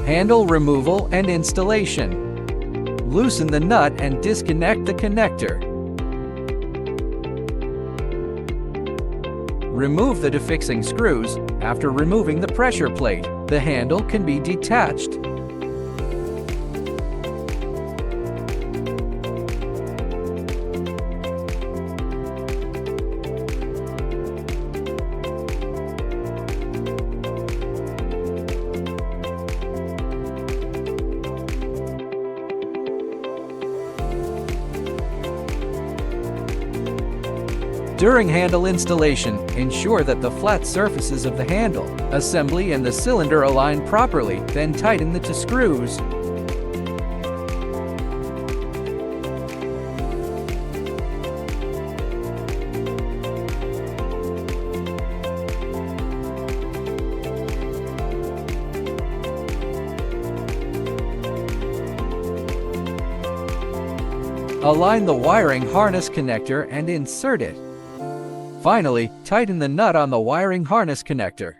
Handle removal and installation. Loosen the nut and disconnect the connector. Remove the defixing screws. After removing the pressure plate, the handle can be detached. During handle installation, ensure that the flat surfaces of the handle, assembly and the cylinder align properly, then tighten the two screws. Align the wiring harness connector and insert it. Finally, tighten the nut on the wiring harness connector.